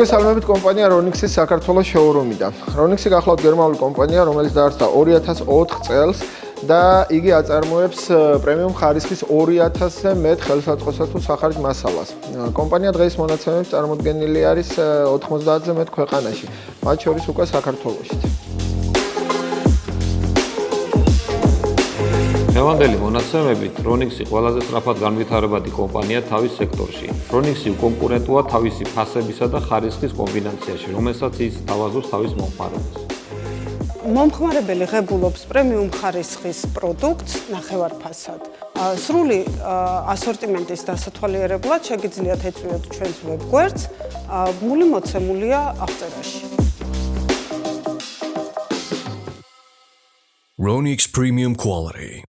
მოგესალმებით კომპანია Ronix-ის საქართველოს შოურუმიდან. Ronix-ი გახლავთ გერმანული კომპანია, რომელიც დაარსდა 2004 წელს და იგი აწარმოებს პრემიუმ ხარისხის 2000-ზე მეტ ხელსაწყოსა თუ სახარჯ მასალას. კომპანია დღეს მონაცემებით წარმოდგენილი არის 90-ზე მეტ ქვეყანაში, მათ შორის უკვე საქართველოშიც. Დღევანდელი მონაცემებით Ronix-ი ყველაზე სწრაფად განვითარებადი კომპანია თავის სექტორში. Ronix-ი უკონკურენტოა თავისი ფასებისა და ხარისხის კომბინაციაში, რომელსაც ის თავაზობს თავის მომხმარებელს. მომხმარებელი ღებულობს პრემიუმ ხარისხის პროდუქტს ნახევარფასად. სრული ასორტიმენტის დასათვალიერებლად შეგიძლიათ ეწვიოთ ჩვენს ვებგვერდს, მული მოცემულია აღწერაში. Ronix Premium Quality.